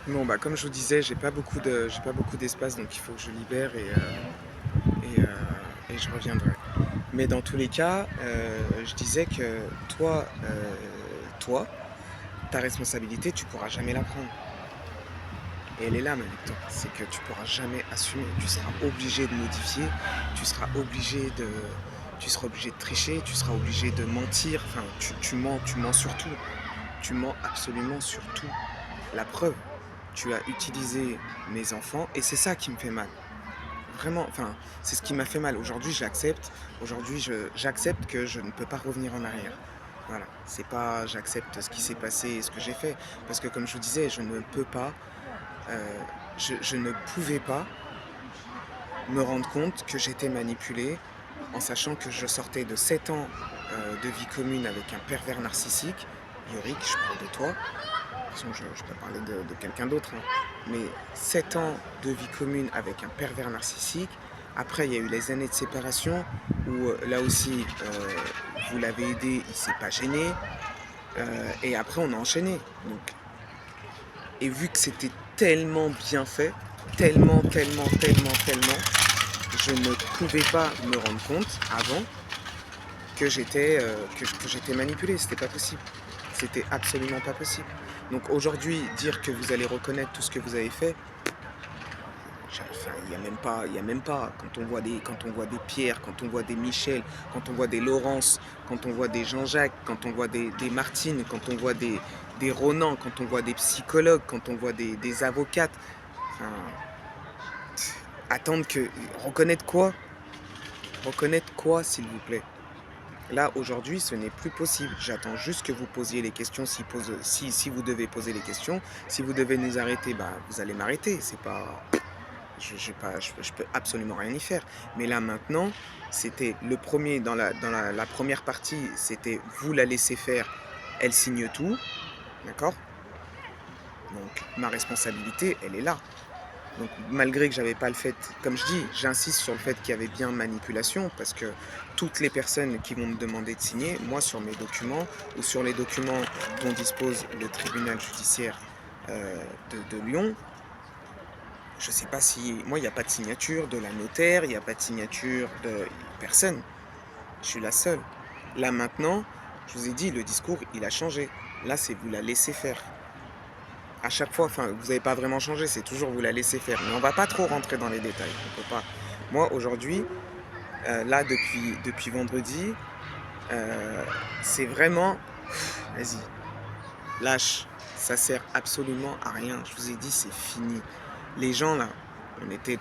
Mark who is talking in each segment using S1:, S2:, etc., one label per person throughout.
S1: Bon, bah, comme je vous disais, j'ai pas beaucoup d'espace, donc il faut que je libère et, euh, et je reviendrai. Mais dans tous les cas, je disais que toi, ta responsabilité, tu pourras jamais la prendre. Et elle est là ma victoire, c'est que tu pourras jamais assumer. Tu seras obligé de modifier, tu seras obligé de tricher, tu seras obligé de mentir. Enfin, tu mens sur tout. Tu mens absolument sur tout. La preuve, tu as utilisé mes enfants et c'est ça qui me fait mal. Vraiment, enfin, c'est ce qui m'a fait mal. Aujourd'hui, j'accepte. Aujourd'hui, j'accepte que je ne peux pas revenir en arrière. Voilà, c'est pas j'accepte ce qui s'est passé et ce que j'ai fait. Parce que comme je vous disais, je ne peux pas, je ne pouvais pas me rendre compte que j'étais manipulé en sachant que je sortais de 7 ans de vie commune avec un pervers narcissique. Yorick, je parle de toi. De toute façon, je peux parler de quelqu'un d'autre, hein. Mais 7 ans de vie commune avec un pervers narcissique. Après, il y a eu les années de séparation où là aussi, vous l'avez aidé, il s'est pas gêné. Et après, on a enchaîné. Donc, et vu que c'était tellement bien fait, tellement, je ne pouvais pas me rendre compte avant que j'étais manipulé. C'était pas possible. C'était absolument pas possible. Donc aujourd'hui, dire que vous allez reconnaître tout ce que vous avez fait, enfin, il y a même pas. Quand on voit des Pierre, quand on voit des Michel, quand on voit des Laurence, quand on voit des Jean-Jacques, quand on voit des Martine, quand on voit des Ronan, quand on voit des psychologues, quand on voit des avocates, enfin, attendre que, reconnaître quoi? Reconnaître quoi, s'il vous plaît? Là, aujourd'hui, ce n'est plus possible. J'attends juste que vous posiez les questions si vous devez poser les questions. Si vous devez nous arrêter, bah, vous allez m'arrêter. C'est pas, je peux absolument rien y faire. Mais là, maintenant, c'était le premier, la première partie, c'était vous la laissez faire, elle signe tout, d'accord? Donc, ma responsabilité, elle est là. Donc malgré que j'avais pas le fait, comme je dis, j'insiste sur le fait qu'il y avait bien manipulation parce que toutes les personnes qui vont me demander de signer, moi sur mes documents ou sur les documents dont dispose le tribunal judiciaire de Lyon, je sais pas si, moi il n'y a pas de signature de la notaire, il n'y a pas de signature de personne, je suis la seule. Là maintenant, je vous ai dit, le discours il a changé. Là c'est vous la laissez faire. À chaque fois, enfin, vous n'avez pas vraiment changé, c'est toujours vous la laissez faire. Mais on va pas trop rentrer dans les détails. On peut pas. Moi, aujourd'hui, là, depuis vendredi, euh, c'est vraiment, vas-y, lâche. Ça sert absolument à rien. Je vous ai dit, c'est fini. Les gens là, on était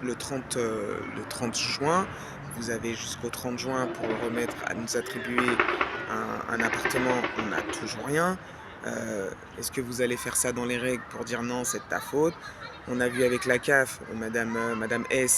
S1: le 30 juin. Vous avez jusqu'au 30 juin pour le remettre, à nous attribuer un appartement. On n'a toujours rien. Est-ce que vous allez faire ça dans les règles pour dire non, c'est de ta faute? On a vu avec la CAF, Madame S.